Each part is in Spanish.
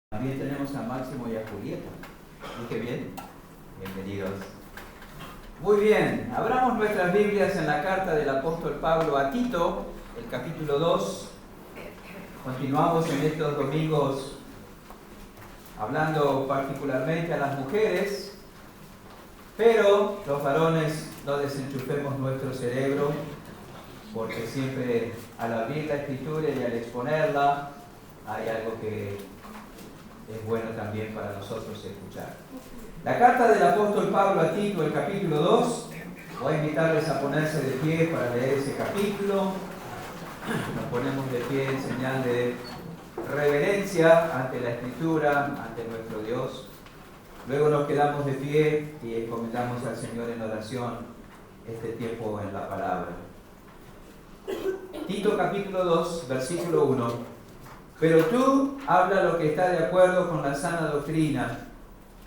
También tenemos a Máximo y a Julieta. ¿Dije bien? Bienvenidos. Muy bien, abramos nuestras Biblias en la carta del apóstol Pablo a Tito, el capítulo 2. Continuamos en estos domingos hablando particularmente a las mujeres, pero los varones no desenchufemos nuestro cerebro, porque siempre al abrir la Escritura y al exponerla hay algo que es bueno también para nosotros escuchar. La carta del apóstol Pablo a Tito, el capítulo 2. Voy a invitarles a ponerse de pie para leer ese capítulo. Nos ponemos de pie en señal de reverencia ante la Escritura, ante nuestro Dios. Luego nos quedamos de pie y encomendamos al Señor en oración este tiempo en la palabra. Tito capítulo 2, versículo 1. Pero tú habla lo que está de acuerdo con la sana doctrina,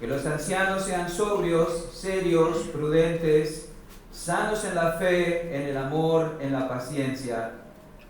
que los ancianos sean sobrios, serios, prudentes, sanos en la fe, en el amor, en la paciencia.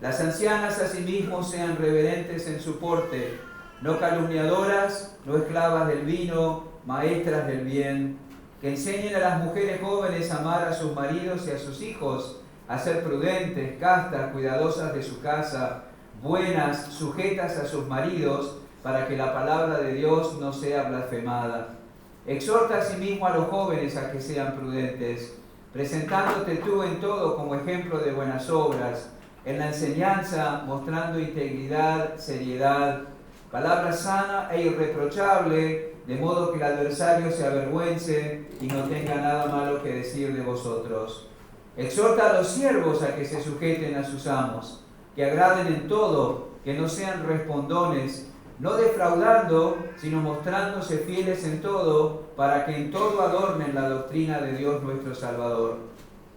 Las ancianas asimismo sean reverentes en su porte, no calumniadoras, no esclavas del vino, maestras del bien, que enseñen a las mujeres jóvenes a amar a sus maridos y a sus hijos, a ser prudentes, castas, cuidadosas de su casa, buenas, sujetas a sus maridos, para que la palabra de Dios no sea blasfemada. Exhorta asimismo a los jóvenes a que sean prudentes, presentándote tú en todo como ejemplo de buenas obras, en la enseñanza mostrando integridad, seriedad, palabra sana e irreprochable, de modo que el adversario se avergüence y no tenga nada malo que decir de vosotros. Exhorta a los siervos a que se sujeten a sus amos, que agraden en todo, que no sean respondones, no defraudando, sino mostrándose fieles en todo, para que en todo adornen la doctrina de Dios nuestro Salvador.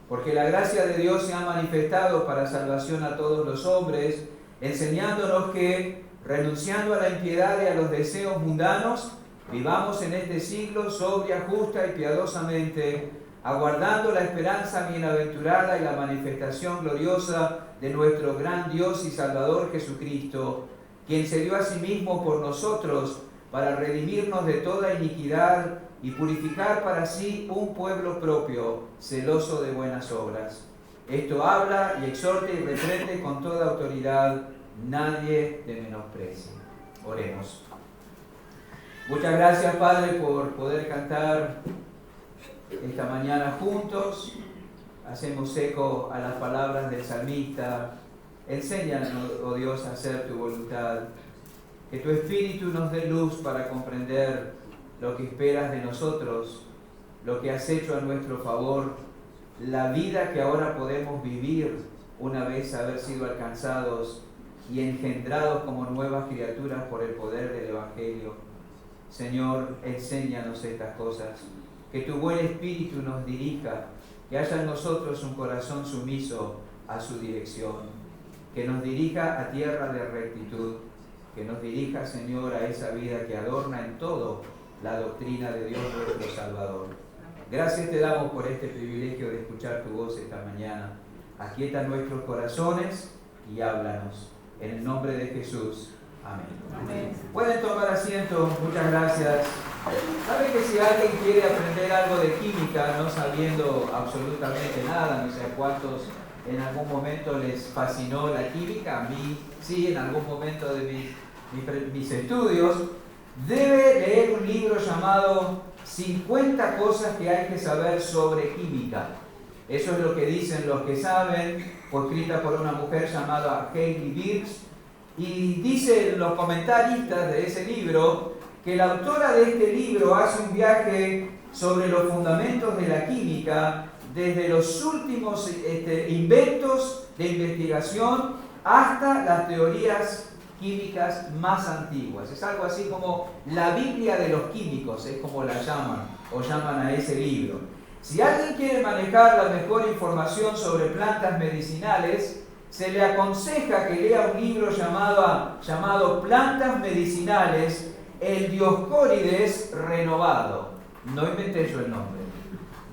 Porque la gracia de Dios se ha manifestado para salvación a todos los hombres, enseñándonos que, renunciando a la impiedad y a los deseos mundanos, vivamos en este siglo sobria, justa y piadosamente, aguardando la esperanza bienaventurada y la manifestación gloriosa de nuestro gran Dios y Salvador Jesucristo, quien se dio a sí mismo por nosotros para redimirnos de toda iniquidad y purificar para sí un pueblo propio, celoso de buenas obras. Esto habla y exhorta y reprende con toda autoridad, nadie te menosprecie. Oremos. Muchas gracias, Padre, por poder cantar esta mañana juntos. Hacemos eco a las palabras del salmista. Enséñanos, oh Dios, a hacer tu voluntad. Que tu Espíritu nos dé luz para comprender lo que esperas de nosotros, lo que has hecho a nuestro favor, la vida que ahora podemos vivir una vez haber sido alcanzados y engendrados como nuevas criaturas por el poder del Evangelio. Señor, enséñanos estas cosas. Que tu buen Espíritu nos dirija, que haya en nosotros un corazón sumiso a su dirección, que nos dirija a tierra de rectitud, que nos dirija, Señor, a esa vida que adorna en todo la doctrina de Dios nuestro Salvador. Gracias te damos por este privilegio de escuchar tu voz esta mañana. Aquieta nuestros corazones y háblanos. En el nombre de Jesús. Amén. Amén. Pueden tomar asiento, muchas gracias. ¿Sabe que si alguien quiere aprender algo de química, no sabiendo absolutamente nada, no sé a cuántos en algún momento les fascinó la química? A mí sí, en algún momento de mis estudios, debe leer un libro llamado 50 cosas que hay que saber sobre química. Eso es lo que dicen los que saben, fue escrita por una mujer llamada Hailey Biggs. Y dicen los comentaristas de ese libro que la autora de este libro hace un viaje sobre los fundamentos de la química desde los últimos inventos de investigación hasta las teorías químicas más antiguas. Es algo así como la Biblia de los químicos, es como la llaman o llaman a ese libro. Si alguien quiere manejar la mejor información sobre plantas medicinales, se le aconseja que lea un libro llamado Plantas Medicinales, el Dioscórides renovado. No inventé yo el nombre.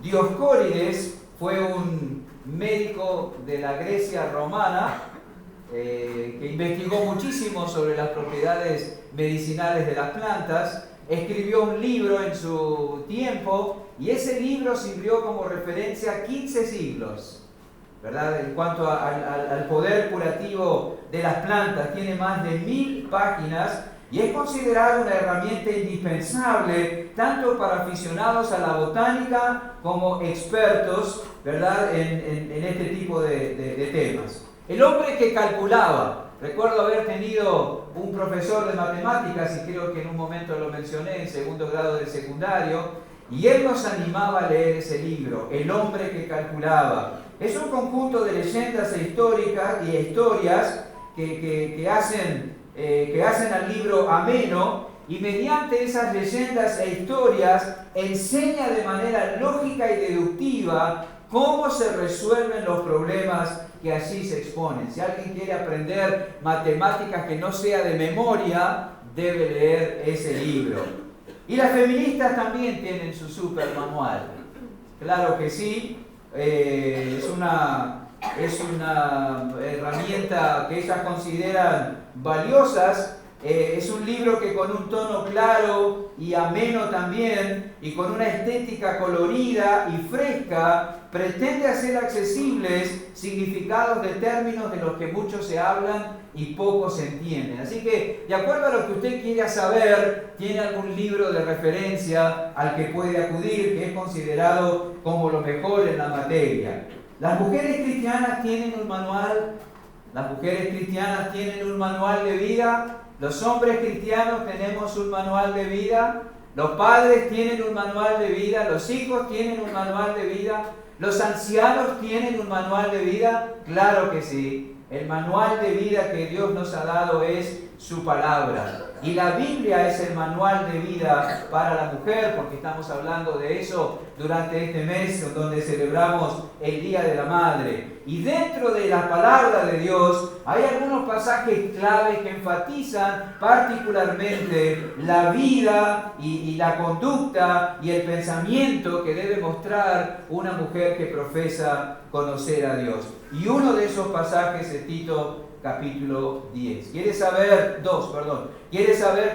Dioscórides fue un médico de la Grecia romana que investigó muchísimo sobre las propiedades medicinales de las plantas. Escribió un libro en su tiempo y ese libro sirvió como referencia a 15 siglos, ¿verdad? En cuanto al poder curativo de las plantas, tiene más de 1000 páginas y es considerado una herramienta indispensable tanto para aficionados a la botánica como expertos, ¿verdad? En este tipo de temas. El hombre que calculaba. Recuerdo haber tenido un profesor de matemáticas, y creo que en un momento lo mencioné, en segundo grado de secundario, y él nos animaba a leer ese libro, El hombre que calculaba. Es un conjunto de leyendas e historias que hacen al libro ameno, y mediante esas leyendas e historias enseña de manera lógica y deductiva cómo se resuelven los problemas que allí se exponen. Si alguien quiere aprender matemáticas que no sea de memoria, debe leer ese libro. Y las feministas también tienen su super manual. Claro que sí, es una herramienta que ellas consideran valiosas. Es un libro que con un tono claro y ameno también, y con una estética colorida y fresca, pretende hacer accesibles significados de términos de los que muchos se hablan y pocos se entienden. Así que, de acuerdo a lo que usted quiera saber, tiene algún libro de referencia al que puede acudir, que es considerado como lo mejor en la materia. Las mujeres cristianas tienen un manual. Las mujeres cristianas tienen un manual de vida. Los hombres cristianos tenemos un manual de vida. Los padres tienen un manual de vida. Los hijos tienen un manual de vida. Los ancianos tienen un manual de vida. Claro que sí. El manual de vida que Dios nos ha dado es su palabra. Y la Biblia es el manual de vida para la mujer, porque estamos hablando de eso durante este mes donde celebramos el Día de la Madre. Y dentro de la palabra de Dios hay algunos pasajes claves que enfatizan particularmente la vida y la conducta y el pensamiento que debe mostrar una mujer que profesa conocer a Dios. Y uno de esos pasajes es Tito capítulo 10. ¿Quieres saber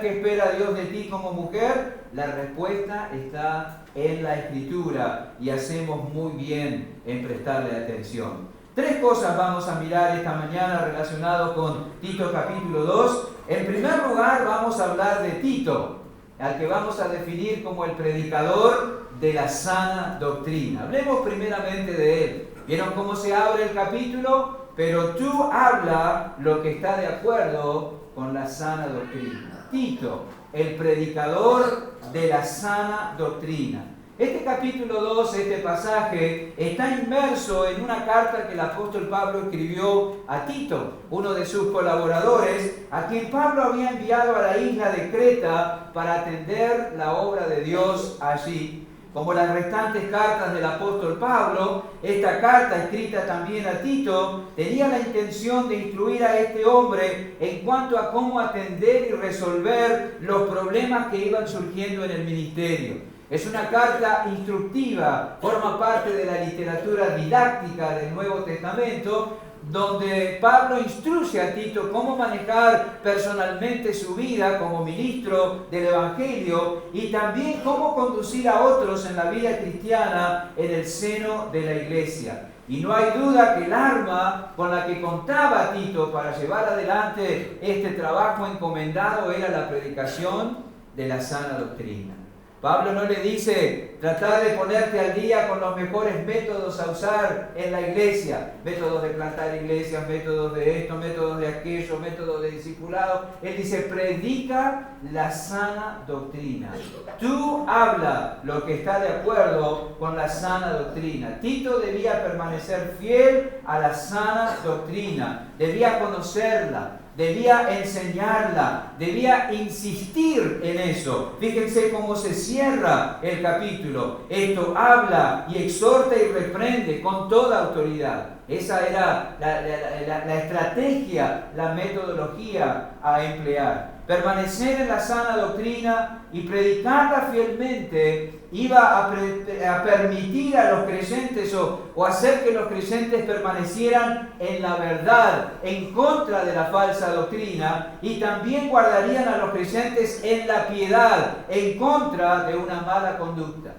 qué espera Dios de ti como mujer? La respuesta está en la Escritura y hacemos muy bien en prestarle atención. 3 cosas vamos a mirar esta mañana relacionadas con Tito capítulo 2. En primer lugar, vamos a hablar de Tito, al que vamos a definir como el predicador de la sana doctrina. Hablemos primeramente de él. ¿Vieron cómo se abre el capítulo? Pero tú habla lo que está de acuerdo con la sana doctrina. Tito, el predicador de la sana doctrina. Este capítulo 2, este pasaje, está inmerso en una carta que el apóstol Pablo escribió a Tito, uno de sus colaboradores, a quien Pablo había enviado a la isla de Creta para atender la obra de Dios allí. Como las restantes cartas del apóstol Pablo, esta carta, escrita también a Tito, tenía la intención de instruir a este hombre en cuanto a cómo atender y resolver los problemas que iban surgiendo en el ministerio. Es una carta instructiva, forma parte de la literatura didáctica del Nuevo Testamento, donde Pablo instruye a Tito cómo manejar personalmente su vida como ministro del Evangelio y también cómo conducir a otros en la vida cristiana en el seno de la iglesia. Y no hay duda que el arma con la que contaba Tito para llevar adelante este trabajo encomendado era la predicación de la sana doctrina. Pablo no le dice, tratar de ponerte al día con los mejores métodos a usar en la iglesia. Métodos de plantar iglesias, métodos de esto, métodos de aquello, métodos de discipulado. Él dice, predica la sana doctrina. Tú habla lo que está de acuerdo con la sana doctrina. Tito debía permanecer fiel a la sana doctrina. Debía conocerla. Debía enseñarla, debía insistir en eso. Fíjense cómo se cierra el capítulo. Esto habla y exhorta y reprende con toda autoridad. Esa era la estrategia, la metodología a emplear. permanecer en la sana doctrina y predicarla fielmente iba a permitir a los creyentes o hacer que los creyentes permanecieran en la verdad, en contra de la falsa doctrina, y también guardarían a los creyentes en la piedad, en contra de una mala conducta.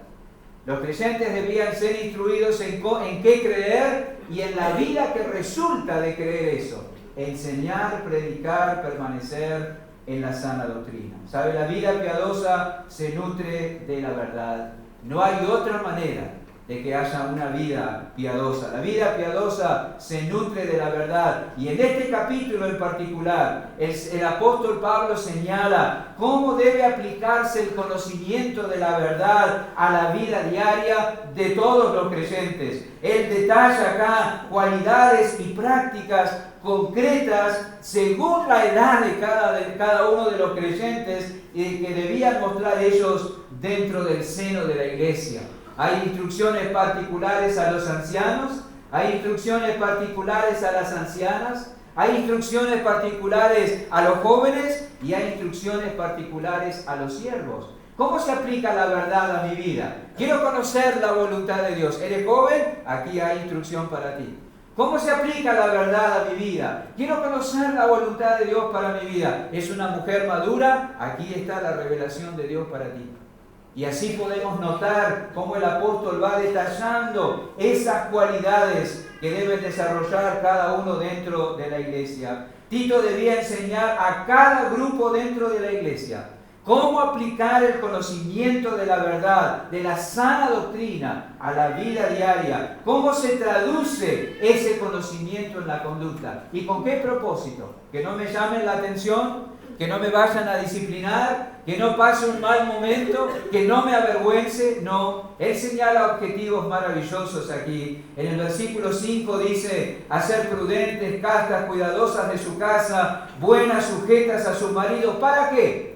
Los creyentes debían ser instruidos en qué creer y en la vida que resulta de creer eso. Enseñar, predicar, permanecer en la sana doctrina. ¿Sabe? La vida piadosa se nutre de la verdad. No hay otra manera de que haya una vida piadosa. La vida piadosa se nutre de la verdad. Y en este capítulo en particular, el apóstol Pablo señala cómo debe aplicarse el conocimiento de la verdad a la vida diaria de todos los creyentes. Él detalla acá cualidades y prácticas concretas según la edad de cada uno de los creyentes que debían mostrar ellos dentro del seno de la iglesia. Hay instrucciones particulares a los ancianos, hay instrucciones particulares a las ancianas, hay instrucciones particulares a los jóvenes y hay instrucciones particulares a los siervos. ¿Cómo se aplica la verdad a mi vida? Quiero conocer la voluntad de Dios. ¿Eres joven? Aquí hay instrucción para ti. ¿Cómo se aplica la verdad a mi vida? Quiero conocer la voluntad de Dios para mi vida. ¿Es una mujer madura? Aquí está la revelación de Dios para ti. Y así podemos notar cómo el apóstol va detallando esas cualidades que deben desarrollar cada uno dentro de la iglesia. Tito debía enseñar a cada grupo dentro de la iglesia cómo aplicar el conocimiento de la verdad, de la sana doctrina a la vida diaria. Cómo se traduce ese conocimiento en la conducta. ¿Y con qué propósito? Que no me llamen la atención, que no me vayan a disciplinar, que no pase un mal momento, que no me avergüence. No, él señala objetivos maravillosos aquí. En el versículo 5 dice: a ser prudentes, castas, cuidadosas de su casa, buenas, sujetas a su marido. ¿Para qué?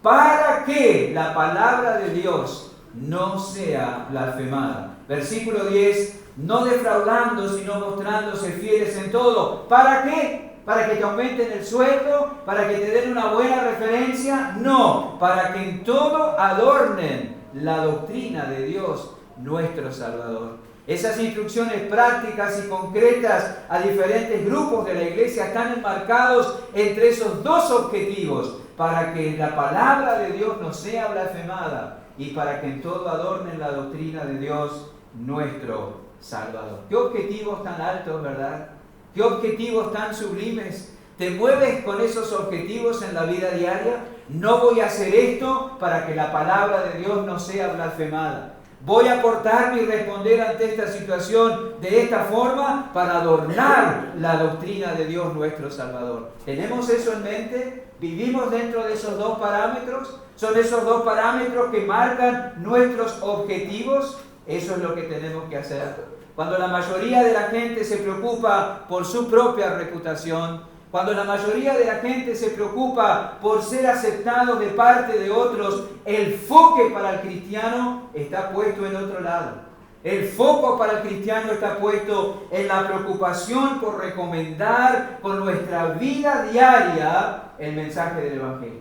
Para que la palabra de Dios no sea blasfemada. Versículo 10, no defraudando, sino mostrándose fieles en todo. ¿Para qué? ¿Para que te aumenten el sueldo? ¿Para que te den una buena referencia? No, para que en todo adornen la doctrina de Dios, nuestro Salvador. Esas instrucciones prácticas y concretas a diferentes grupos de la iglesia están enmarcados entre esos dos objetivos: para que la palabra de Dios no sea blasfemada y para que en todo adornen la doctrina de Dios, nuestro Salvador. ¿Qué objetivos tan altos, verdad? ¿Qué objetivos tan sublimes? ¿Te mueves con esos objetivos en la vida diaria? No voy a hacer esto para que la palabra de Dios no sea blasfemada. Voy a portarme y responder ante esta situación de esta forma para adornar la doctrina de Dios, nuestro Salvador. ¿Tenemos eso en mente? ¿Vivimos dentro de esos dos parámetros? ¿Son esos dos parámetros que marcan nuestros objetivos? Eso es lo que tenemos que hacer. Cuando la mayoría de la gente se preocupa por su propia reputación, cuando la mayoría de la gente se preocupa por ser aceptado de parte de otros, el foco para el cristiano está puesto en otro lado. El foco para el cristiano está puesto en la preocupación por recomendar con nuestra vida diaria el mensaje del Evangelio.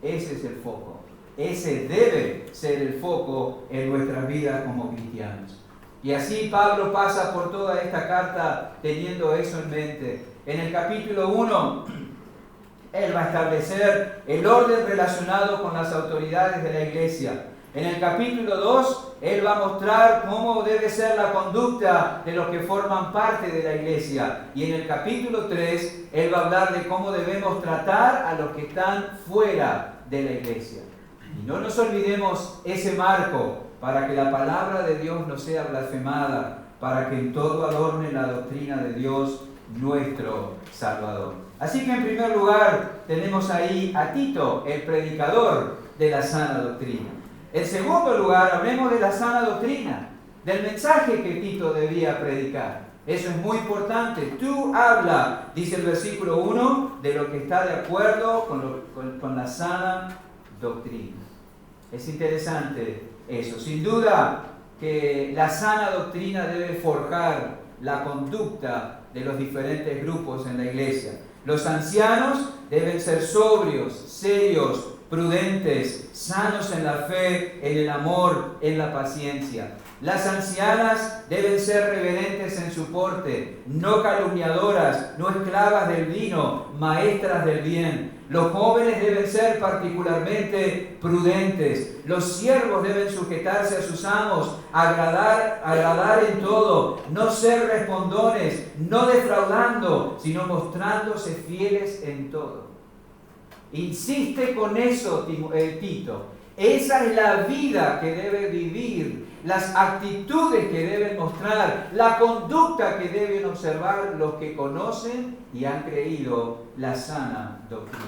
Ese es el foco. Ese debe ser el foco en nuestras vidas como cristianos. Y así Pablo pasa por toda esta carta teniendo eso en mente. En el capítulo 1, él va a establecer el orden relacionado con las autoridades de la iglesia. En el capítulo 2, él va a mostrar cómo debe ser la conducta de los que forman parte de la iglesia. Y en el capítulo 3, él va a hablar de cómo debemos tratar a los que están fuera de la iglesia. Y no nos olvidemos ese marco para que la palabra de Dios no sea blasfemada, para que en todo adorne la doctrina de Dios, nuestro Salvador. Así que en primer lugar tenemos ahí a Tito, el predicador de la sana doctrina. En segundo lugar, hablemos de la sana doctrina, del mensaje que Tito debía predicar. Eso es muy importante. Tú habla, dice el versículo 1, de lo que está de acuerdo con la sana doctrina. Es interesante eso. Sin duda que la sana doctrina debe forjar la conducta de los diferentes grupos en la iglesia. Los ancianos deben ser sobrios, serios, prudentes, sanos en la fe, en el amor, en la paciencia. Las ancianas deben ser reverentes en su porte, no calumniadoras, no esclavas del vino, maestras del bien. Los jóvenes deben ser particularmente prudentes. Los siervos deben sujetarse a sus amos, agradar en todo, no ser respondones, no defraudando, sino mostrándose fieles en todo. Insiste con eso, Tito. Esa es la vida que debe vivir, las actitudes que deben mostrar, la conducta que deben observar los que conocen y han creído la sana doctrina.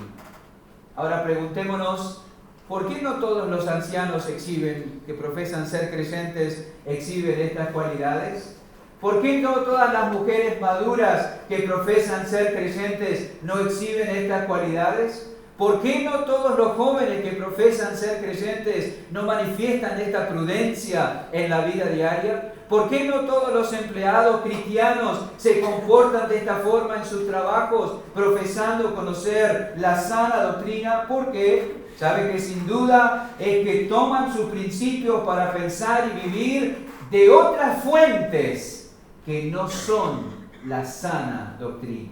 Ahora preguntémonos, ¿por qué no todos los ancianos que profesan ser creyentes, exhiben estas cualidades? ¿Por qué no todas las mujeres maduras que profesan ser creyentes no exhiben estas cualidades? ¿Por qué no todos los jóvenes que profesan ser creyentes no manifiestan esta prudencia en la vida diaria? ¿Por qué no todos los empleados cristianos se comportan de esta forma en sus trabajos, profesando conocer la sana doctrina? Porque sabe que sin duda es que toman sus principios para pensar y vivir de otras fuentes que no son la sana doctrina.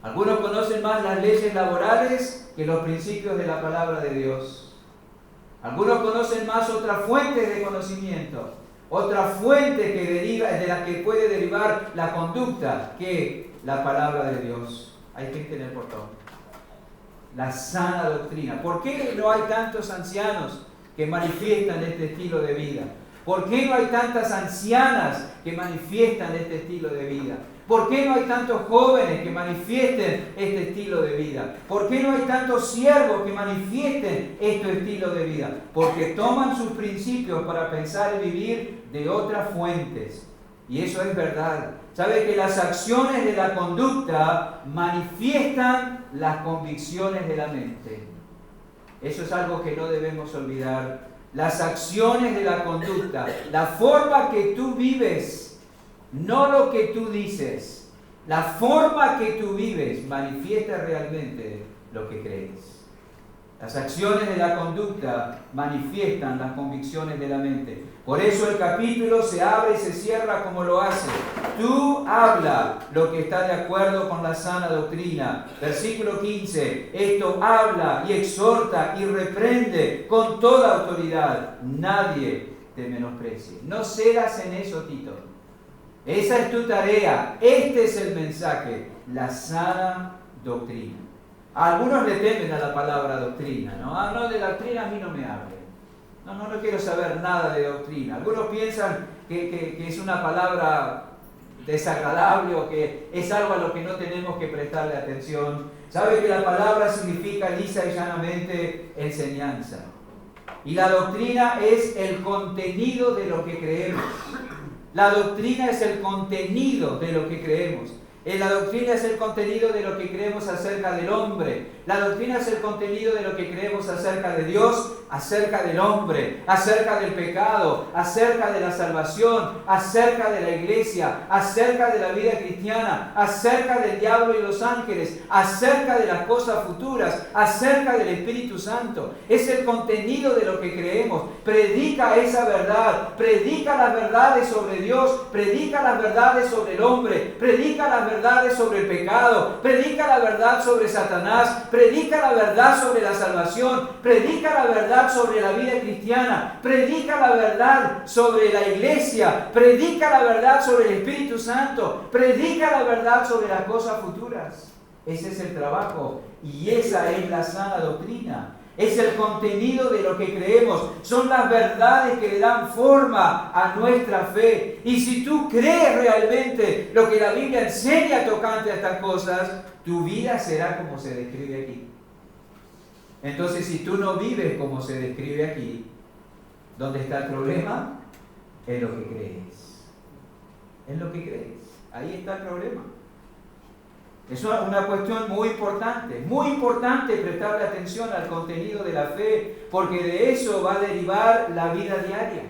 Algunos conocen más las leyes laborales que los principios de la palabra de Dios. Algunos conocen más otras fuentes de conocimiento, otras fuentes de las que puede derivar la conducta que la palabra de Dios. Hay gente en el portón. La sana doctrina. ¿Por qué no hay tantos ancianos que manifiestan este estilo de vida? ¿Por qué no hay tantas ancianas que manifiestan este estilo de vida? ¿Por qué no hay tantos jóvenes que manifiesten este estilo de vida? ¿Por qué no hay tantos siervos que manifiesten este estilo de vida? Porque toman sus principios para pensar y vivir de otras fuentes. Y eso es verdad. ¿Sabe que las acciones de la conducta manifiestan las convicciones de la mente? Eso es algo que no debemos olvidar. Las acciones de la conducta, la forma que tú vives, no lo que tú dices, la forma que tú vives manifiesta realmente lo que crees. Las acciones de la conducta manifiestan las convicciones de la mente. Por eso el capítulo se abre y se cierra como lo hace. Tú habla lo que está de acuerdo con la sana doctrina. Versículo 15. Esto habla y exhorta y reprende con toda autoridad. Nadie te menosprecie. No cedas en eso, Tito. Esa es tu tarea. Este es el mensaje. La sana doctrina. A algunos le temen a la palabra doctrina, ¿no? No, de doctrina a mí no me hable. No quiero saber nada de doctrina. Algunos piensan que es una palabra desagradable o que es algo a lo que no tenemos que prestarle atención. Sabe que la palabra significa lisa y llanamente enseñanza. Y la doctrina es el contenido de lo que creemos. La doctrina es el contenido de lo que creemos. La doctrina es el contenido de lo que creemos acerca del hombre. La doctrina es el contenido de lo que creemos acerca de Dios, acerca del hombre, acerca del pecado, acerca de la salvación, acerca de la iglesia, acerca de la vida cristiana, acerca del diablo y los ángeles, acerca de las cosas futuras, acerca del Espíritu Santo. Es el contenido de lo que creemos. Predica esa verdad, predica las verdades sobre Dios, predica las verdades sobre el hombre, predica las verdades sobre el pecado, predica la verdad sobre Satanás, predica la verdad sobre la salvación, predica la verdad sobre la vida cristiana, predica la verdad sobre la iglesia, predica la verdad sobre el Espíritu Santo, predica la verdad sobre las cosas futuras. Ese es el trabajo y esa es la sana doctrina. Es el contenido de lo que creemos. Son las verdades que le dan forma a nuestra fe. Y si tú crees realmente lo que la Biblia enseña tocante a estas cosas, tu vida será como se describe aquí. Entonces, si tú no vives como se describe aquí, ¿dónde está el problema? En lo que crees. En lo que crees. Ahí está el problema. Es una cuestión muy importante prestarle atención al contenido de la fe, porque de eso va a derivar la vida diaria.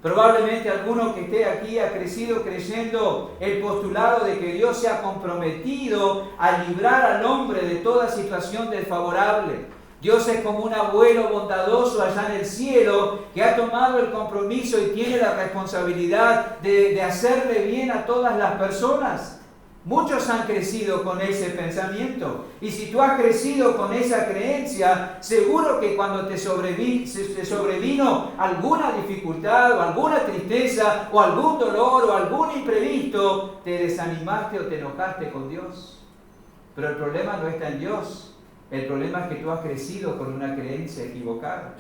Probablemente alguno que esté aquí ha crecido creyendo el postulado de que Dios se ha comprometido a librar al hombre de toda situación desfavorable. Dios es como un abuelo bondadoso allá en el cielo que ha tomado el compromiso y tiene la responsabilidad de hacerle bien a todas las personas. Muchos han crecido con ese pensamiento. Y si tú has crecido con esa creencia, seguro que cuando te sobrevino alguna dificultad o alguna tristeza o algún dolor o algún imprevisto, te desanimaste o te enojaste con Dios. Pero el problema no está en Dios. El problema es que tú has crecido con una creencia equivocada.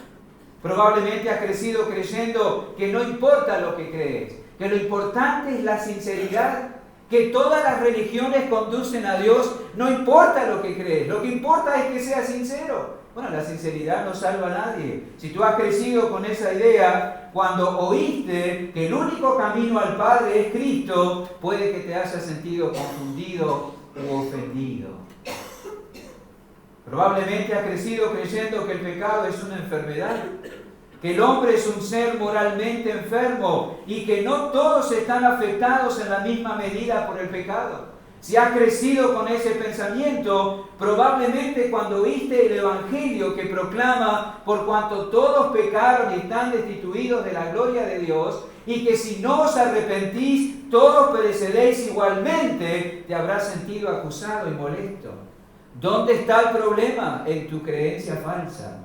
Probablemente has crecido creyendo que no importa lo que crees, que lo importante es la sinceridad, que todas las religiones conducen a Dios, no importa lo que crees, lo que importa es que seas sincero. Bueno, la sinceridad no salva a nadie. Si tú has crecido con esa idea, cuando oíste que el único camino al Padre es Cristo, puede que te hayas sentido confundido u ofendido. Probablemente has crecido creyendo que el pecado es una enfermedad, que el hombre es un ser moralmente enfermo y que no todos están afectados en la misma medida por el pecado. Si has crecido con ese pensamiento, probablemente cuando oíste el Evangelio que proclama por cuanto todos pecaron y están destituidos de la gloria de Dios, y que si no os arrepentís, todos pereceréis igualmente, te habrás sentido acusado y molesto. ¿Dónde está el problema? En tu creencia falsa,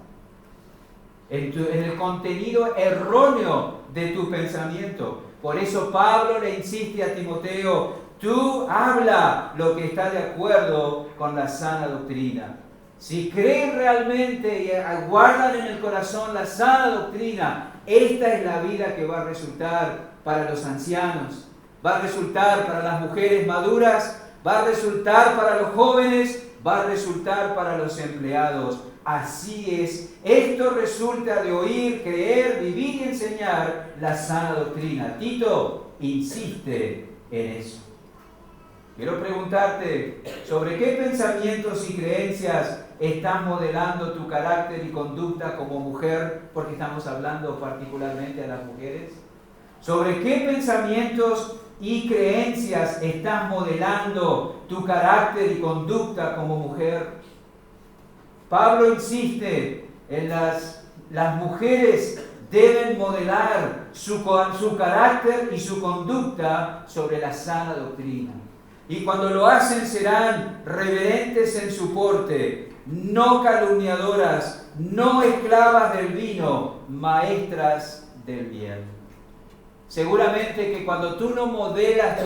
en el contenido erróneo de tu pensamiento. Por eso Pablo le insiste a Timoteo: tú habla lo que está de acuerdo con la sana doctrina. Si creen realmente y guardan en el corazón la sana doctrina, esta es la vida que va a resultar para los ancianos, va a resultar para las mujeres maduras, va a resultar para los jóvenes, va a resultar para los empleados. Así es. Esto resulta de oír, creer, vivir y enseñar la sana doctrina. Tito insiste en eso. Quiero preguntarte, ¿sobre qué pensamientos y creencias estás modelando tu carácter y conducta como mujer? Porque estamos hablando particularmente a las mujeres. ¿Sobre qué pensamientos y creencias estás modelando tu carácter y conducta como mujer? Pablo insiste en las mujeres deben modelar su carácter y su conducta sobre la sana doctrina. Y cuando lo hacen serán reverentes en su porte, no calumniadoras, no esclavas del vino, maestras del bien. Seguramente que cuando tú no modelas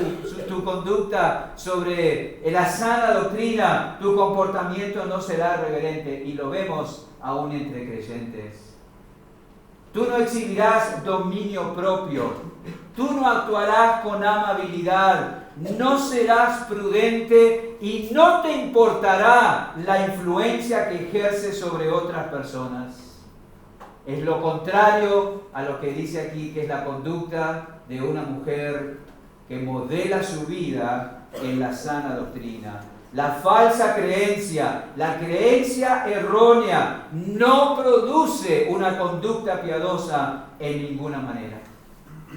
tu conducta sobre la sana doctrina, tu comportamiento no será reverente, y lo vemos aún entre creyentes. Tú no exhibirás dominio propio, tú no actuarás con amabilidad, no serás prudente y no te importará la influencia que ejerces sobre otras personas. Es lo contrario a lo que dice aquí, que es la conducta de una mujer que modela su vida en la sana doctrina. La falsa creencia, la creencia errónea, no produce una conducta piadosa en ninguna manera.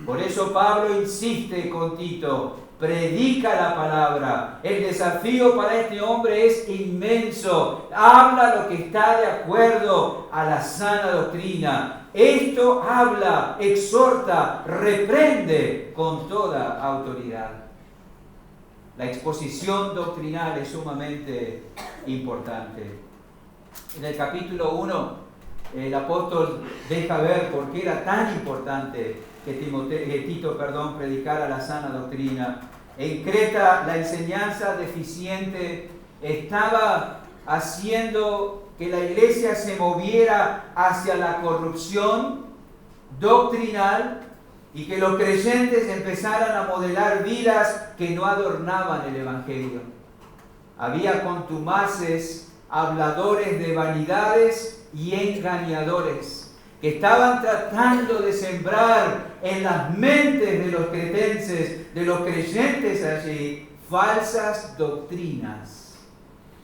Por eso Pablo insiste con Tito: predica la palabra. El desafío para este hombre es inmenso. Habla lo que está de acuerdo a la sana doctrina. Esto habla, exhorta, reprende con toda autoridad. La exposición doctrinal es sumamente importante. En el capítulo 1, el apóstol deja ver por qué era tan importante que Tito predicara la sana doctrina. En Creta la enseñanza deficiente estaba haciendo que la iglesia se moviera hacia la corrupción doctrinal y que los creyentes empezaran a modelar vidas que no adornaban el Evangelio. Había contumaces, habladores de vanidades y engañadores que estaban tratando de sembrar en las mentes de los cretenses, de los creyentes allí, falsas doctrinas.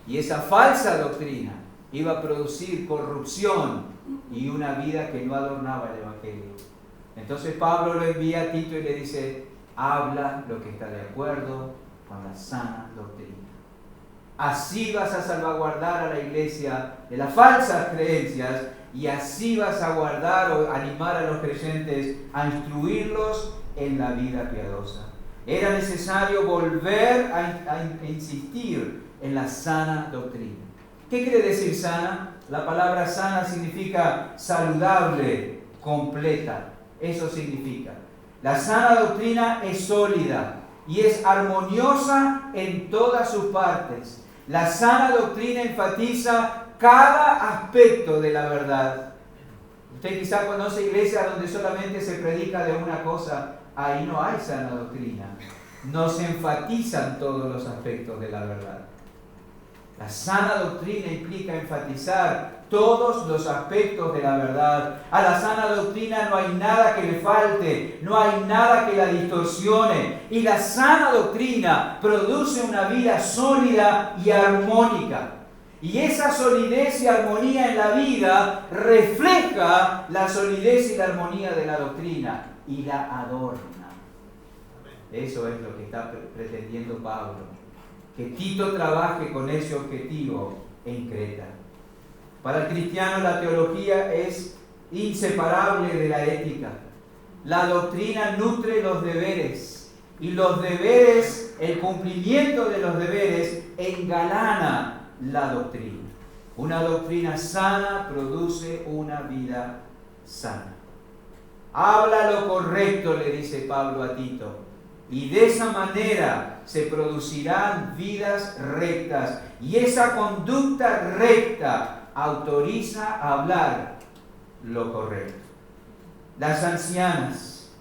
Y esa falsa doctrina iba a producir corrupción y una vida que no adornaba el Evangelio. Entonces Pablo lo envía a Tito y le dice, habla lo que está de acuerdo con la sana doctrina. Así vas a salvaguardar a la iglesia de las falsas creencias y así vas a guardar o animar a los creyentes a instruirlos en la vida piadosa. Era necesario volver a insistir en la sana doctrina. ¿Qué quiere decir sana? La palabra sana significa saludable, completa. Eso significa. La sana doctrina es sólida y es armoniosa en todas sus partes. La sana doctrina enfatiza cada aspecto de la verdad. Usted quizá conoce iglesias donde solamente se predica de una cosa. Ahí no hay sana doctrina. No se enfatizan todos los aspectos de la verdad. La sana doctrina implica enfatizar todos los aspectos de la verdad. A la sana doctrina no hay nada que le falte, no hay nada que la distorsione. Y la sana doctrina produce una vida sólida y armónica. Y esa solidez y armonía en la vida refleja la solidez y la armonía de la doctrina y la adorna. Eso es lo que está pretendiendo Pablo. Que Tito trabaje con ese objetivo en Creta. Para el cristiano la teología es inseparable de la ética. La doctrina nutre los deberes y los deberes, el cumplimiento de los deberes engalana la doctrina. Una doctrina sana produce una vida sana. Habla lo correcto, le dice Pablo a Tito. Y de esa manera se producirán vidas rectas. Y esa conducta recta autoriza a hablar lo correcto. Las ancianas,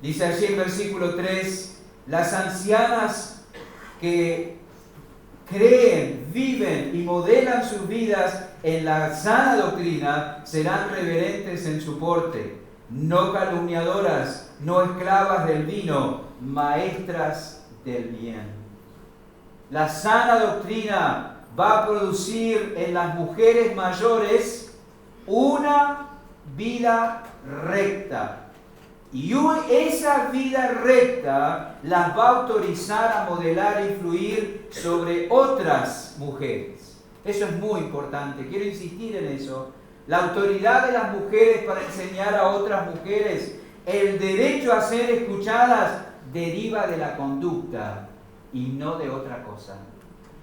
dice así en versículo 3, las ancianas que creen, viven y modelan sus vidas en la sana doctrina serán reverentes en su porte, no calumniadoras, no esclavas del vino, maestras del bien. La sana doctrina va a producir en las mujeres mayores una vida recta. Y esa vida recta las va a autorizar a modelar e influir sobre otras mujeres. Eso es muy importante, quiero insistir en eso. La autoridad de las mujeres para enseñar a otras mujeres el derecho a ser escuchadas deriva de la conducta y no de otra cosa.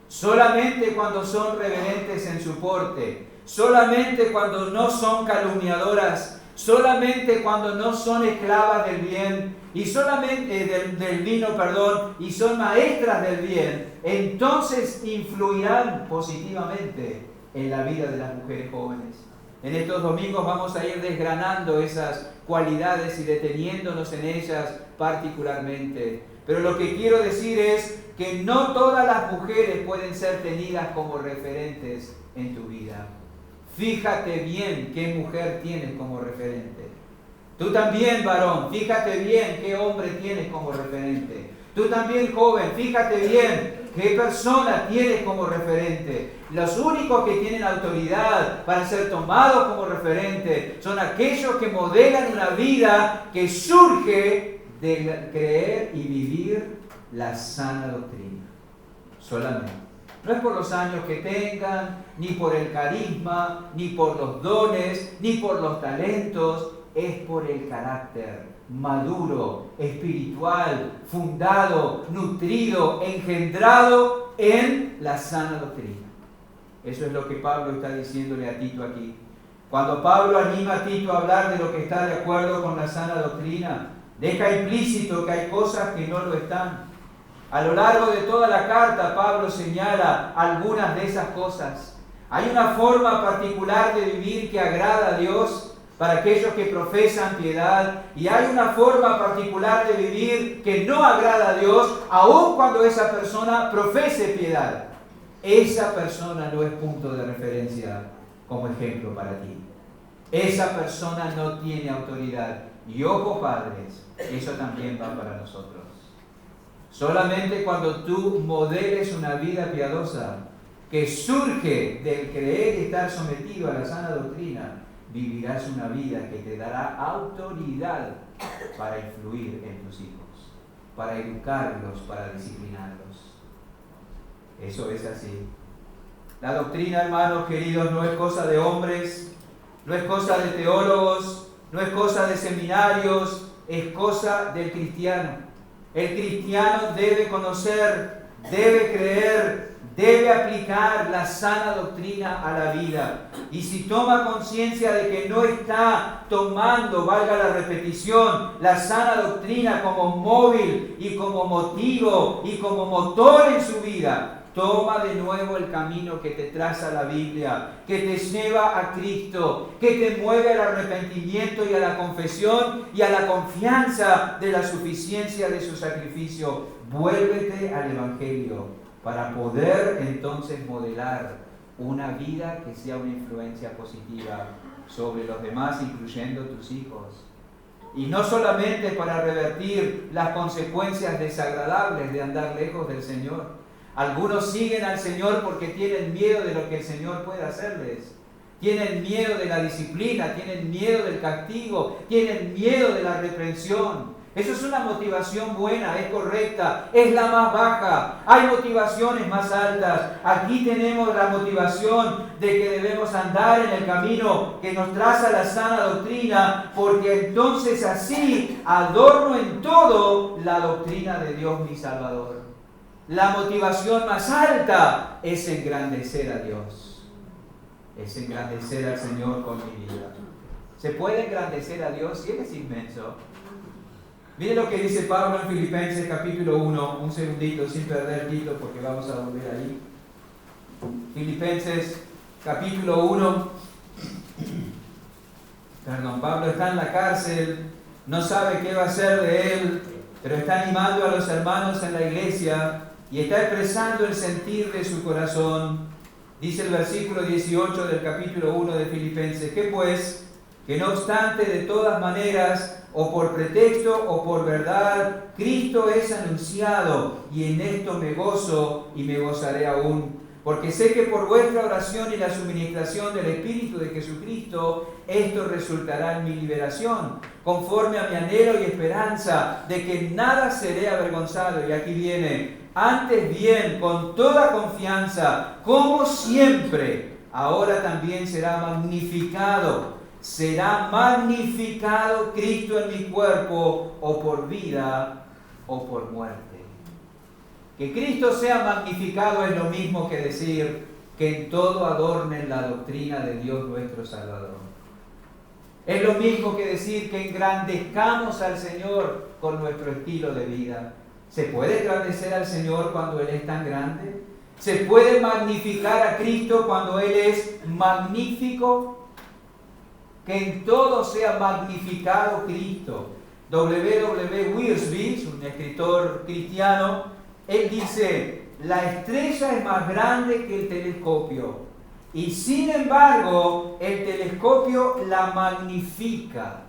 Solamente cuando son reverentes en su porte, solamente cuando no son calumniadoras, solamente cuando no son esclavas del bien y solamente del vino, y son maestras del bien, entonces influirán positivamente en la vida de las mujeres jóvenes. En estos domingos vamos a ir desgranando esas cualidades y deteniéndonos en ellas particularmente. Pero lo que quiero decir es que no todas las mujeres pueden ser tenidas como referentes en tu vida. Fíjate bien qué mujer tienes como referente. Tú también, varón, fíjate bien qué hombre tienes como referente. Tú también, joven, fíjate bien qué persona tienes como referente. Los únicos que tienen autoridad para ser tomados como referente son aquellos que modelan una vida que surge de creer y vivir la sana doctrina. Solamente. No es por los años que tengan, ni por el carisma, ni por los dones, ni por los talentos. Es por el carácter maduro, espiritual, fundado, nutrido, engendrado en la sana doctrina. Eso es lo que Pablo está diciéndole a Tito aquí. Cuando Pablo anima a Tito a hablar de lo que está de acuerdo con la sana doctrina, deja implícito que hay cosas que no lo están. A lo largo de toda la carta, Pablo señala algunas de esas cosas. Hay una forma particular de vivir que agrada a Dios para aquellos que profesan piedad, y hay una forma particular de vivir que no agrada a Dios, aun cuando esa persona profese piedad. Esa persona no es punto de referencia como ejemplo para ti. Esa persona no tiene autoridad. Y ojo, padres, eso también va para nosotros. Solamente cuando tú modeles una vida piadosa que surge del creer y estar sometido a la sana doctrina, vivirás una vida que te dará autoridad para influir en tus hijos, para educarlos, para disciplinarlos. Eso es así. La doctrina, hermanos queridos, no es cosa de hombres, no es cosa de teólogos, no es cosa de seminarios, es cosa del cristiano. El cristiano debe conocer, debe creer, debe aplicar la sana doctrina a la vida. Y si toma conciencia de que no está tomando, valga la repetición, la sana doctrina como móvil y como motivo y como motor en su vida, toma de nuevo el camino que te traza la Biblia, que te lleva a Cristo, que te mueve al arrepentimiento y a la confesión y a la confianza de la suficiencia de su sacrificio. Vuélvete al Evangelio para poder entonces modelar una vida que sea una influencia positiva sobre los demás, incluyendo tus hijos. Y no solamente para revertir las consecuencias desagradables de andar lejos del Señor. Algunos siguen al Señor porque tienen miedo de lo que el Señor puede hacerles. Tienen miedo de la disciplina, tienen miedo del castigo, tienen miedo de la reprensión. Eso es una motivación buena, es correcta, es la más baja. Hay motivaciones más altas. Aquí tenemos la motivación de que debemos andar en el camino que nos traza la sana doctrina, porque entonces así adorno en todo la doctrina de Dios mi Salvador. La motivación más alta es engrandecer a Dios, es engrandecer al Señor con mi vida. ¿Se puede engrandecer a Dios si Él es inmenso? Miren lo que dice Pablo en Filipenses capítulo 1, un segundito sin perder el título porque vamos a volver ahí. Filipenses capítulo 1, Pablo está en la cárcel, no sabe qué va a hacer de él, pero está animando a los hermanos en la iglesia y está expresando el sentir de su corazón. Dice el versículo 18 del capítulo 1 de Filipenses: ¿qué pues? Que no obstante, de todas maneras, o por pretexto o por verdad, Cristo es anunciado, y en esto me gozo y me gozaré aún. Porque sé que por vuestra oración y la suministración del Espíritu de Jesucristo, esto resultará en mi liberación, conforme a mi anhelo y esperanza de que nada seré avergonzado. Y aquí viene: antes bien, con toda confianza, como siempre, ahora también será magnificado Cristo en mi cuerpo, o por vida o por muerte. Que Cristo sea magnificado es lo mismo que decir que en todo adornen la doctrina de Dios nuestro Salvador. Es lo mismo que decir que engrandezcamos al Señor con nuestro estilo de vida. ¿Se puede engrandecer al Señor cuando Él es tan grande? ¿Se puede magnificar a Cristo cuando Él es magnífico? Que en todo sea magnificado Cristo. W. Wiersbe, un escritor cristiano, él dice: la estrella es más grande que el telescopio, y sin embargo el telescopio la magnifica.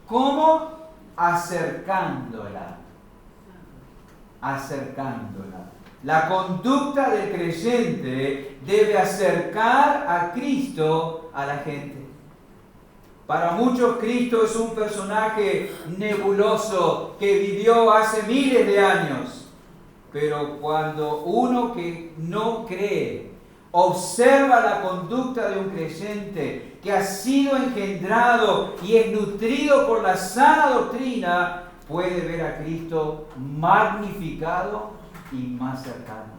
¿Cómo? Acercándola. La conducta del creyente debe acercar a Cristo a la gente. Para muchos, Cristo es un personaje nebuloso que vivió hace miles de años. Pero cuando uno que no cree observa la conducta de un creyente que ha sido engendrado y es nutrido por la sana doctrina, puede ver a Cristo magnificado y más cercano.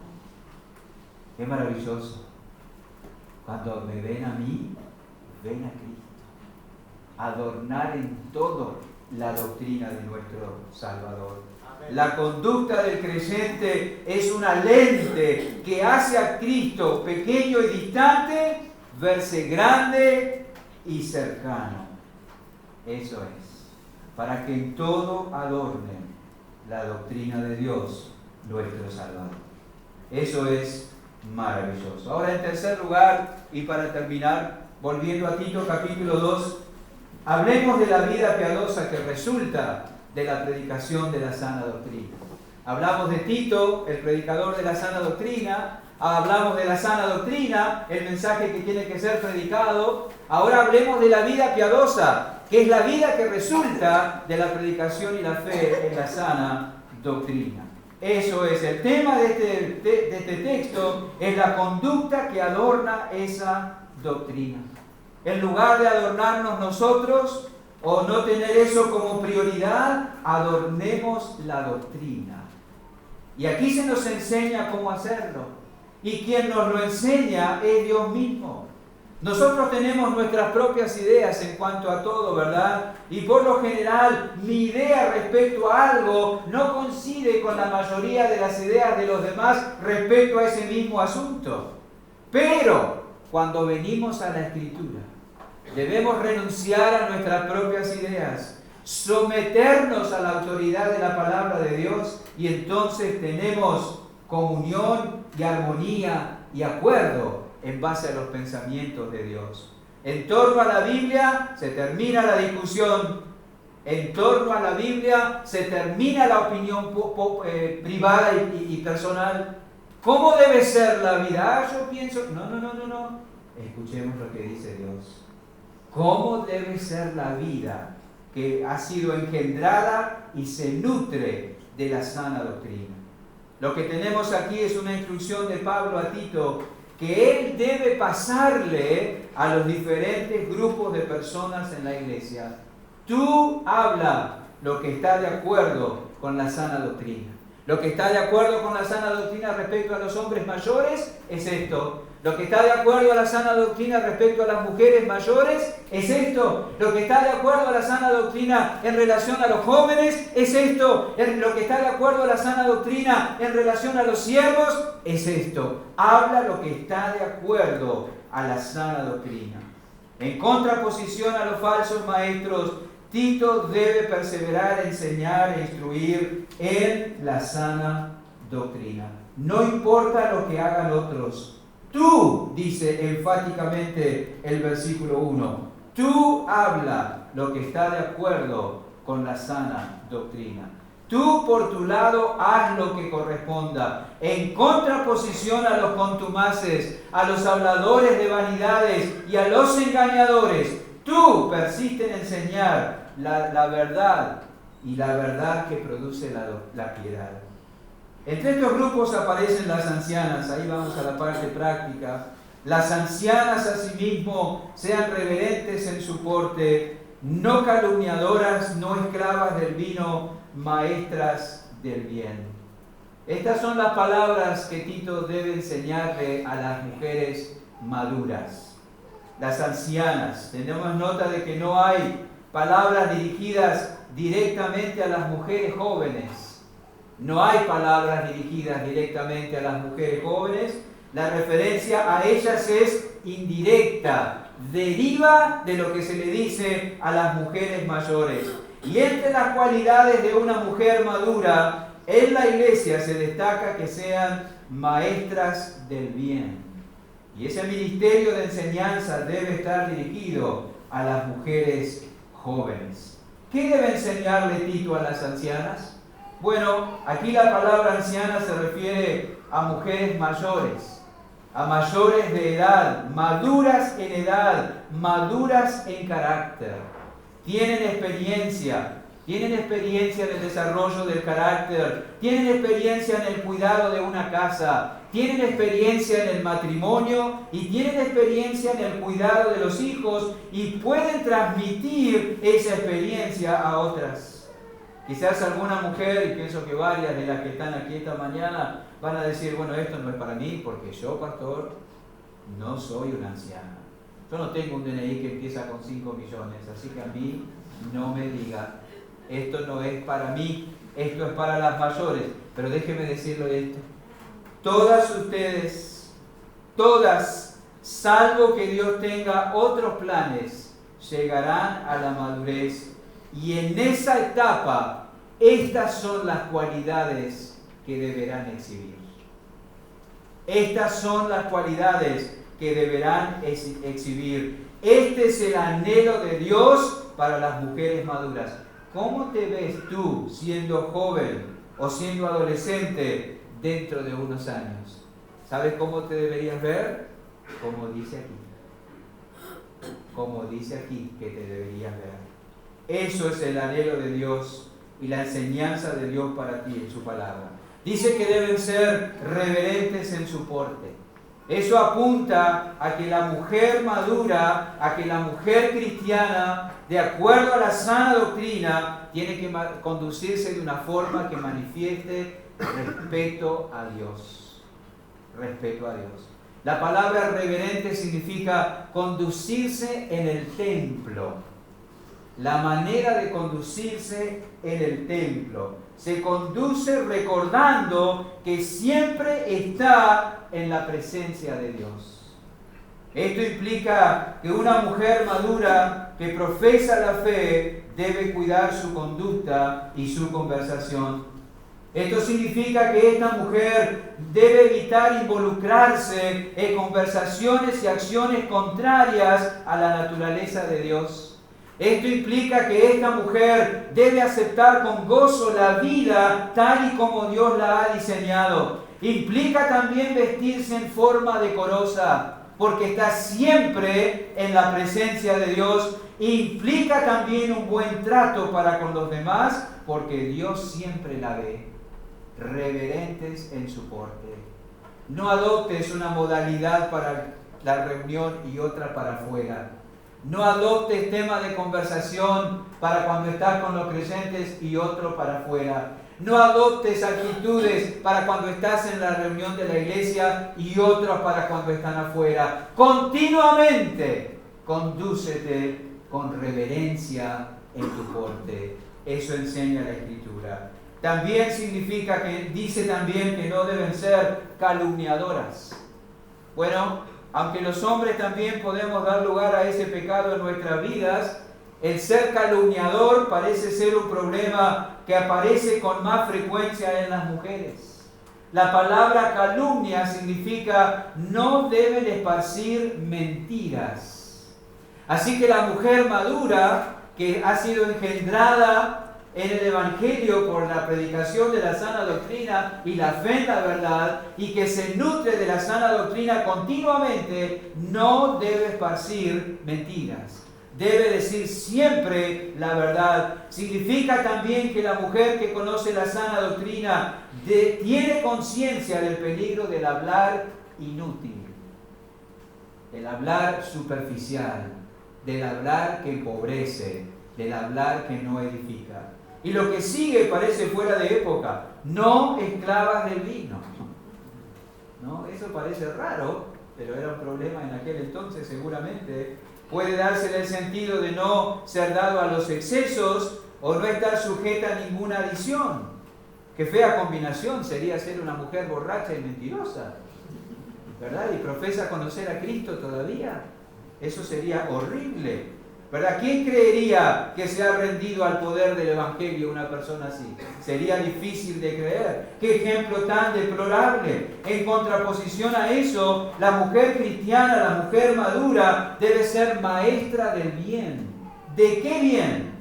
Qué maravilloso. Cuando me ven a mí, ven a Cristo. Adornar en todo la doctrina de nuestro Salvador. Amén. La conducta del creyente es una lente que hace a Cristo pequeño y distante verse grande y cercano. Eso es, para que en todo adornen la doctrina de Dios nuestro Salvador. Eso es maravilloso. Ahora, en tercer lugar, y para terminar, volviendo a Tito capítulo 2, hablemos de la vida piadosa que resulta de la predicación de la sana doctrina. Hablamos de Tito, el predicador de la sana doctrina. hablamos de la sana doctrina, el mensaje que tiene que ser predicado. Ahora hablemos de la vida piadosa, que es la vida que resulta de la predicación y la fe en la sana doctrina. Eso es, el tema de este texto es la conducta que adorna esa doctrina. En lugar de adornarnos nosotros o no tener eso como prioridad, adornemos la doctrina. Y aquí se nos enseña cómo hacerlo. Y quien nos lo enseña es Dios mismo. Nosotros tenemos nuestras propias ideas en cuanto a todo, ¿verdad? Y por lo general, mi idea respecto a algo no coincide con la mayoría de las ideas de los demás respecto a ese mismo asunto. Pero, cuando venimos a la Escritura, debemos renunciar a nuestras propias ideas, someternos a la autoridad de la palabra de Dios, y entonces tenemos comunión y armonía y acuerdo en base a los pensamientos de Dios. En torno a la Biblia se termina la discusión. En torno a la Biblia se termina la opinión privada y personal. ¿Cómo debe ser la vida? Yo pienso... No. Escuchemos lo que dice Dios. ¿Cómo debe ser la vida que ha sido engendrada y se nutre de la sana doctrina? Lo que tenemos aquí es una instrucción de Pablo a Tito que él debe pasarle a los diferentes grupos de personas en la iglesia. Tú habla lo que está de acuerdo con la sana doctrina. Lo que está de acuerdo con la sana doctrina respecto a los hombres mayores es esto. Lo que está de acuerdo a la sana doctrina respecto a las mujeres mayores es esto. Lo que está de acuerdo a la sana doctrina en relación a los jóvenes es esto. Lo que está de acuerdo a la sana doctrina en relación a los siervos es esto. Habla lo que está de acuerdo a la sana doctrina. En contraposición a los falsos maestros, Tito debe perseverar, enseñar e instruir en la sana doctrina. No importa lo que hagan otros. Tú, dice enfáticamente el versículo 1, tú habla lo que está de acuerdo con la sana doctrina. Tú por tu lado haz lo que corresponda, en contraposición a los contumaces, a los habladores de vanidades y a los engañadores. Tú persiste en enseñar la verdad y la verdad que produce la piedad. Entre estos grupos aparecen las ancianas, ahí vamos a la parte práctica. Las ancianas asimismo sean reverentes en su porte, no calumniadoras, no esclavas del vino, maestras del bien. Estas son las palabras que Tito debe enseñarle a las mujeres maduras. Las ancianas, tenemos nota de que no hay palabras dirigidas directamente a las mujeres jóvenes. No hay palabras dirigidas directamente a las mujeres jóvenes. La referencia a ellas es indirecta, deriva de lo que se le dice a las mujeres mayores. Y entre las cualidades de una mujer madura, en la iglesia se destaca que sean maestras del bien. Y ese ministerio de enseñanza debe estar dirigido a las mujeres jóvenes. ¿Qué debe enseñarle Tito a las ancianas? Bueno, aquí la palabra anciana se refiere a mujeres mayores, a mayores de edad, maduras en edad, maduras en carácter. Tienen experiencia en el desarrollo del carácter, tienen experiencia en el cuidado de una casa, tienen experiencia en el matrimonio y tienen experiencia en el cuidado de los hijos y pueden transmitir esa experiencia a otras. Quizás alguna mujer, y pienso que varias de las que están aquí esta mañana, van a decir, bueno, esto no es para mí porque yo, pastor, no soy una anciana. Yo no tengo un DNI que empieza con 5 millones, así que a mí no me diga, esto no es para mí, esto es para las mayores. Pero déjeme decirle esto, todas ustedes, todas, salvo que Dios tenga otros planes, llegarán a la madurez. Y en esa etapa, estas son las cualidades que deberán exhibir. Estas son las cualidades que deberán exhibir. Este es el anhelo de Dios para las mujeres maduras. ¿Cómo te ves tú siendo joven o siendo adolescente dentro de unos años? ¿Sabes cómo te deberías ver? Como dice aquí. Como dice aquí que te deberías ver. Eso es el anhelo de Dios y la enseñanza de Dios para ti en su palabra. Dice que deben ser reverentes en su porte. Eso apunta a que la mujer madura, a que la mujer cristiana, de acuerdo a la sana doctrina, tiene que conducirse de una forma que manifieste respeto a Dios. Respeto a Dios. La palabra reverente significa conducirse en el templo. La manera de conducirse en el templo. Se conduce recordando que siempre está en la presencia de Dios. Esto implica que una mujer madura que profesa la fe debe cuidar su conducta y su conversación. Esto significa que esta mujer debe evitar involucrarse en conversaciones y acciones contrarias a la naturaleza de Dios. Esto implica que esta mujer debe aceptar con gozo la vida tal y como Dios la ha diseñado. Implica también vestirse en forma decorosa, porque está siempre en la presencia de Dios. Implica también un buen trato para con los demás, porque Dios siempre la ve. Reverentes en su porte. No adoptes una modalidad para la reunión y otra para afuera. No adoptes tema de conversación para cuando estás con los creyentes y otro para afuera. No adoptes actitudes para cuando estás en la reunión de la iglesia y otros para cuando están afuera. Continuamente condúcete con reverencia en tu porte. Eso enseña la Escritura. También significa que dice también que no deben ser calumniadoras. Bueno, aunque los hombres también podemos dar lugar a ese pecado en nuestras vidas, el ser calumniador parece ser un problema que aparece con más frecuencia en las mujeres. La palabra calumnia significa no deben esparcir mentiras. Así que la mujer madura, que ha sido engendrada en el Evangelio por la predicación de la sana doctrina y la fe en la verdad, y que se nutre de la sana doctrina continuamente, no debe esparcir mentiras. Debe decir siempre la verdad. Significa también que la mujer que conoce la sana doctrina tiene conciencia del peligro del hablar inútil, del hablar superficial, del hablar que empobrece, del hablar que no edifica. Y lo que sigue parece fuera de época. No esclavas del vino. ¿No? Eso parece raro, pero era un problema en aquel entonces seguramente. Puede darse el sentido de no ser dado a los excesos o no estar sujeta a ninguna adición. Qué fea combinación sería ser una mujer borracha y mentirosa, ¿verdad? Y profesa conocer a Cristo todavía. Eso sería horrible, ¿verdad? ¿Quién creería que se ha rendido al poder del Evangelio una persona así? Sería difícil de creer. ¡Qué ejemplo tan deplorable! En contraposición a eso, la mujer cristiana, la mujer madura, debe ser maestra del bien. ¿De qué bien?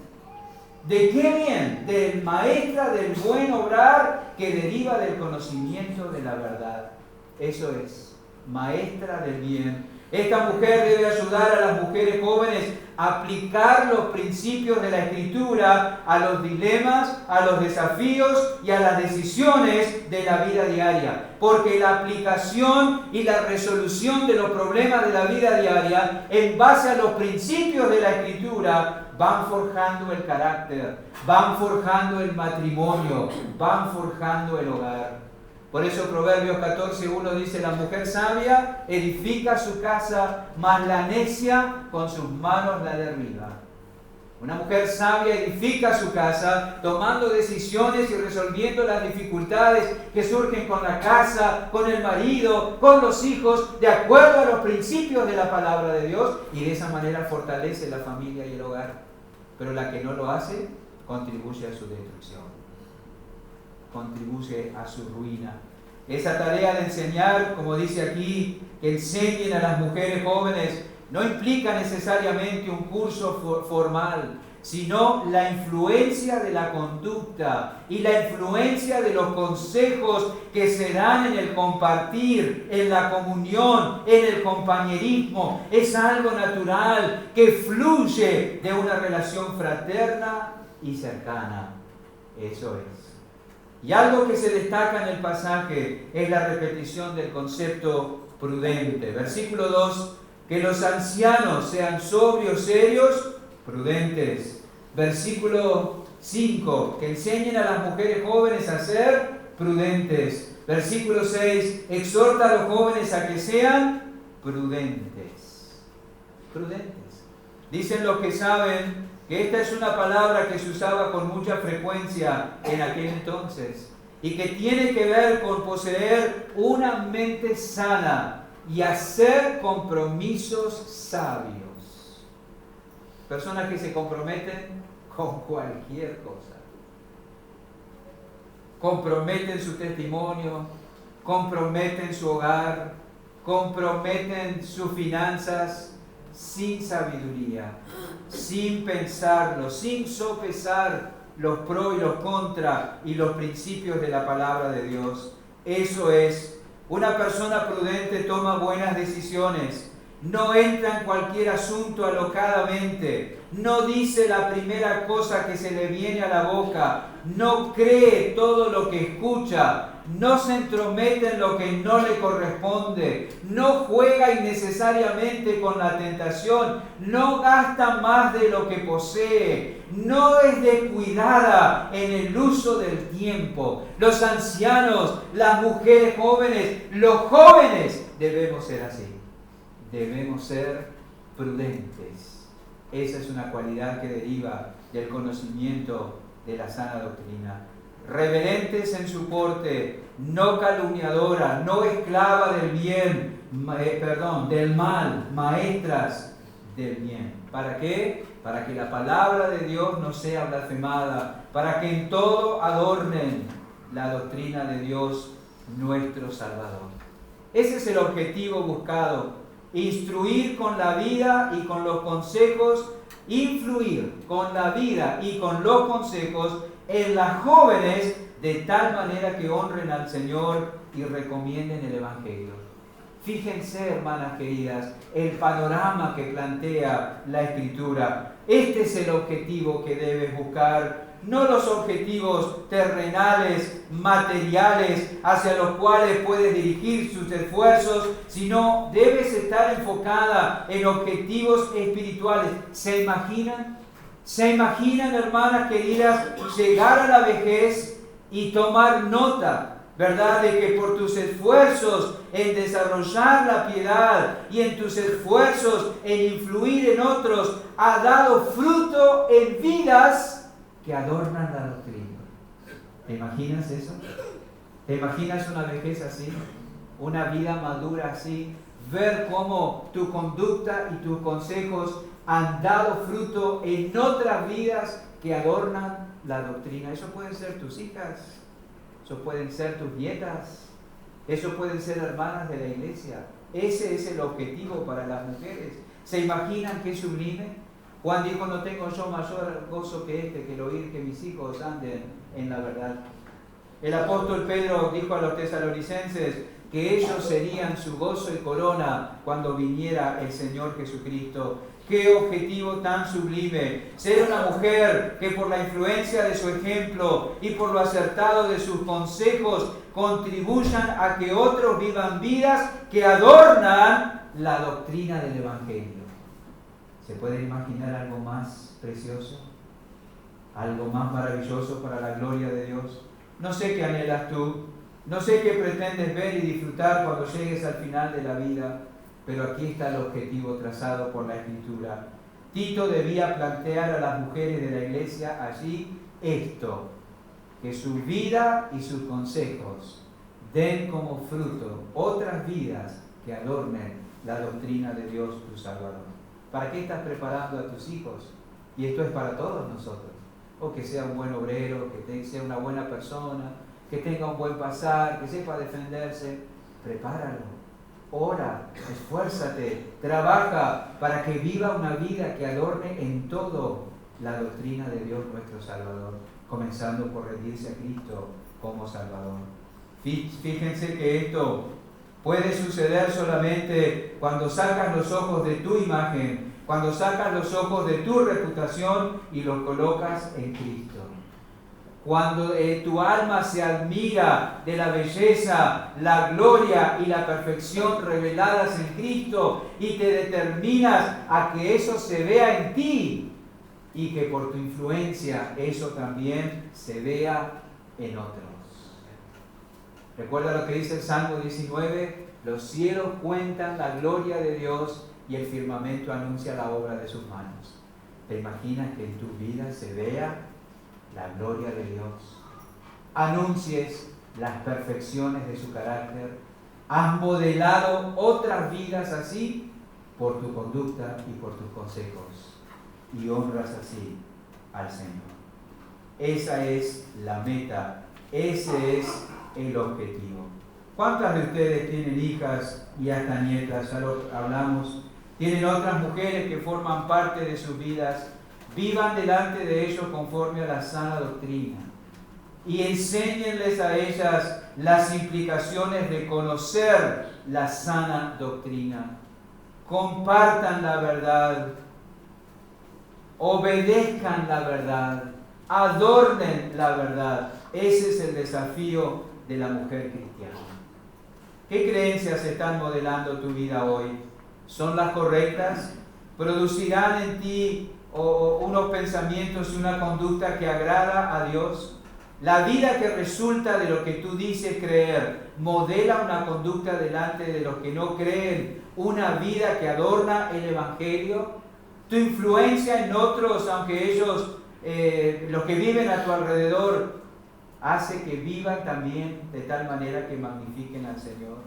¿De qué bien? Del maestra del buen obrar que deriva del conocimiento de la verdad. Eso es, maestra del bien. Esta mujer debe ayudar a las mujeres jóvenes a aplicar los principios de la Escritura a los dilemas, a los desafíos y a las decisiones de la vida diaria. Porque la aplicación y la resolución de los problemas de la vida diaria, en base a los principios de la Escritura, van forjando el carácter, van forjando el matrimonio, van forjando el hogar. Por eso Proverbios 14:1 dice: la mujer sabia edifica su casa, mas la necia con sus manos la derriba. Una mujer sabia edifica su casa, tomando decisiones y resolviendo las dificultades que surgen con la casa, con el marido, con los hijos, de acuerdo a los principios de la palabra de Dios, y de esa manera fortalece la familia y el hogar. Pero la que no lo hace, contribuye a su destrucción. Contribuye a su ruina. Esa tarea de enseñar, como dice aquí, que enseñen a las mujeres jóvenes no implica necesariamente un curso formal, sino la influencia de la conducta y la influencia de los consejos que se dan en el compartir, en la comunión, en el compañerismo. Es algo natural que fluye de una relación fraterna y cercana. Eso es. Y algo que se destaca en el pasaje es la repetición del concepto prudente. Versículo 2, que los ancianos sean sobrios, serios, prudentes. Versículo 5, que enseñen a las mujeres jóvenes a ser prudentes. Versículo 6, exhorta a los jóvenes a que sean prudentes. Prudentes. Dicen los que saben que esta es una palabra que se usaba con mucha frecuencia en aquel entonces y que tiene que ver con poseer una mente sana y hacer compromisos sabios. Personas que se comprometen con cualquier cosa. Comprometen su testimonio, comprometen su hogar, comprometen sus finanzas sin sabiduría, sin pensarlo, sin sopesar los pros y los contras y los principios de la palabra de Dios. Eso es, una persona prudente toma buenas decisiones. No entra en cualquier asunto alocadamente, no dice la primera cosa que se le viene a la boca, no cree todo lo que escucha, no se entromete en lo que no le corresponde, no juega innecesariamente con la tentación, no gasta más de lo que posee, no es descuidada en el uso del tiempo. Los ancianos, las mujeres jóvenes, los jóvenes debemos ser así. Debemos ser prudentes. Esa es una cualidad que deriva del conocimiento de la sana doctrina. Reverentes en su porte, no calumniadora, no esclava del bien, del mal, maestras del bien. ¿Para qué? Para que la palabra de Dios no sea blasfemada, para que en todo adornen la doctrina de Dios nuestro Salvador. Ese es el objetivo buscado. Instruir con la vida y con los consejos, influir con la vida y con los consejos en las jóvenes de tal manera que honren al Señor y recomienden el Evangelio. Fíjense, hermanas queridas, el panorama que plantea la Escritura. Este es el objetivo que debes buscar, no los objetivos terrenales, materiales, hacia los cuales puedes dirigir sus esfuerzos, sino debes estar enfocada en objetivos espirituales. ¿Se imaginan? ¿Se imaginan, hermanas queridas, llegar a la vejez y tomar nota, verdad, de que por tus esfuerzos en desarrollar la piedad y en tus esfuerzos en influir en otros, ha dado fruto en vidas que adornan la doctrina? ¿Te imaginas eso? ¿Te imaginas una vejez así? ¿Una vida madura así? Ver cómo tu conducta y tus consejos han dado fruto en otras vidas que adornan la doctrina. Eso pueden ser tus hijas, eso pueden ser tus nietas, eso pueden ser hermanas de la iglesia. Ese es el objetivo para las mujeres. ¿Se imaginan qué sublime? Juan dijo, no tengo yo mayor gozo que este, que el oír que mis hijos anden en la verdad. El apóstol Pedro dijo a los tesalonicenses que ellos serían su gozo y corona cuando viniera el Señor Jesucristo. ¡Qué objetivo tan sublime! Ser una mujer que por la influencia de su ejemplo y por lo acertado de sus consejos contribuyan a que otros vivan vidas que adornan la doctrina del Evangelio. ¿Se puede imaginar algo más precioso? ¿Algo más maravilloso para la gloria de Dios? No sé qué anhelas tú, no sé qué pretendes ver y disfrutar cuando llegues al final de la vida, pero aquí está el objetivo trazado por la Escritura. Tito debía plantear a las mujeres de la iglesia allí esto, que su vida y sus consejos den como fruto otras vidas que adornen la doctrina de Dios tu Salvador. ¿Para qué estás preparando a tus hijos? Y esto es para todos nosotros. O que sea un buen obrero, que sea una buena persona, que tenga un buen pasar, que sepa defenderse. Prepáralo. ora, esfuérzate, trabaja para que viva una vida que adorne en todo la doctrina de Dios nuestro Salvador, comenzando por rendirse a Cristo como Salvador. Fíjense que esto puede suceder solamente cuando sacas los ojos de tu imagen, cuando sacas los ojos de tu reputación y los colocas en Cristo. Cuando tu alma se admira de la belleza, la gloria y la perfección reveladas en Cristo y te determinas a que eso se vea en ti y que por tu influencia eso también se vea en otros. Recuerda lo que dice el Salmo 19, los cielos cuentan la gloria de Dios y el firmamento anuncia la obra de sus manos. ¿Te imaginas que en tu vida se vea la gloria de Dios? Anuncies las perfecciones de su carácter. Has modelado otras vidas así por tu conducta y por tus consejos. Y honras así al Señor. Esa es la meta. Ese es el objetivo. ¿Cuántas de ustedes tienen hijas y hasta nietas? Ya lo hablamos. Tienen otras mujeres que forman parte de sus vidas. Vivan delante de ellos conforme a la sana doctrina y enséñenles a ellas las implicaciones de conocer la sana doctrina. Compartan la verdad, obedezcan la verdad, adornen la verdad. Ese es el desafío de la mujer cristiana. ¿Qué creencias están modelando tu vida hoy? ¿Son las correctas? ¿Producirán en ti unos pensamientos y una conducta que agrada a Dios? La vida que resulta de lo que tú dices creer modela una conducta delante de los que no creen, una vida que adorna el Evangelio. Tu influencia en otros, aunque ellos, los que viven a tu alrededor, hace que vivan también de tal manera que magnifiquen al Señor.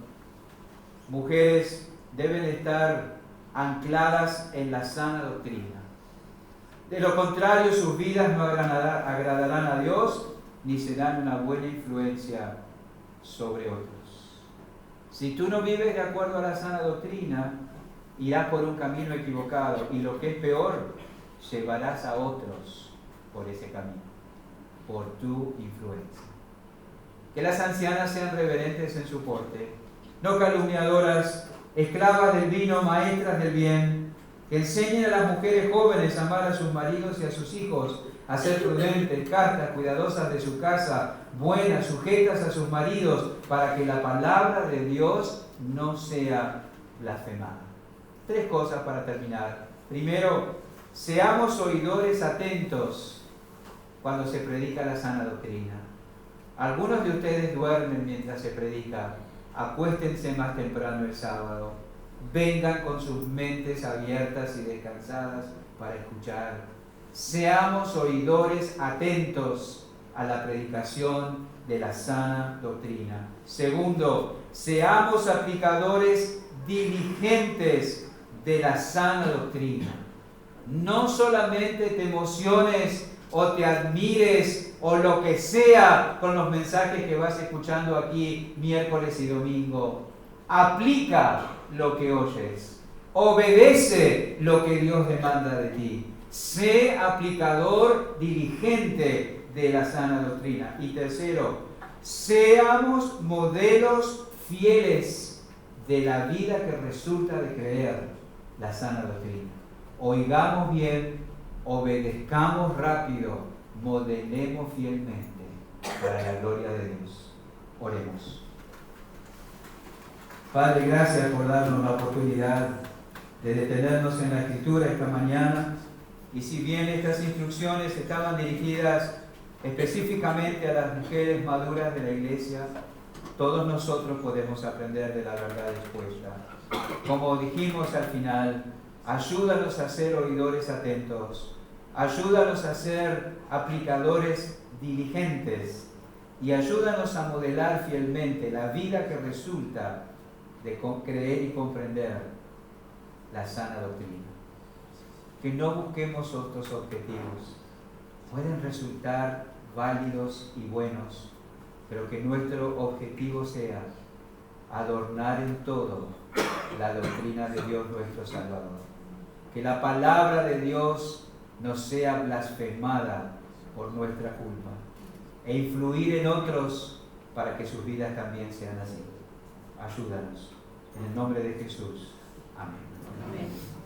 Mujeres deben estar ancladas en la sana doctrina. De lo contrario, sus vidas no agradarán a Dios ni serán una buena influencia sobre otros. Si tú no vives de acuerdo a la sana doctrina, irás por un camino equivocado y lo que es peor, llevarás a otros por ese camino, por tu influencia. Que las ancianas sean reverentes en su porte, no calumniadoras, esclavas del vino, maestras del bien, que enseñen a las mujeres jóvenes a amar a sus maridos y a sus hijos, a ser prudentes, castas, cuidadosas de su casa, buenas, sujetas a sus maridos, para que la palabra de Dios no sea blasfemada. 3 cosas para terminar. Primero, seamos oidores atentos cuando se predica la sana doctrina. Algunos de ustedes duermen mientras se predica. Acuéstense más temprano el sábado. Vengan con sus mentes abiertas y descansadas para escuchar. Seamos oidores atentos a la predicación de la sana doctrina. Segundo, seamos aplicadores diligentes de la sana doctrina. No solamente te emociones o te admires o lo que sea con los mensajes que vas escuchando aquí miércoles y domingo. Aplica lo que oyes. Obedece lo que Dios demanda de ti. Sé aplicador diligente de la sana doctrina. Y tercero, seamos modelos fieles de la vida que resulta de creer la sana doctrina. Oigamos bien, obedezcamos rápido, modelemos fielmente para la gloria de Dios. Oremos. Padre, gracias por darnos la oportunidad de detenernos en la Escritura esta mañana. Y si bien estas instrucciones estaban dirigidas específicamente a las mujeres maduras de la Iglesia, todos nosotros podemos aprender de la verdad expuesta. Como dijimos al final, ayúdanos a ser oidores atentos, ayúdanos a ser aplicadores diligentes y ayúdanos a modelar fielmente la vida que resulta de creer y comprender la sana doctrina. Que no busquemos otros objetivos. Pueden resultar válidos y buenos, pero que nuestro objetivo sea adornar en todo la doctrina de Dios nuestro Salvador. Que la palabra de Dios no sea blasfemada por nuestra culpa e influir en otros para que sus vidas también sean así. Ayúdanos. En el nombre de Jesús. Amén. Amén.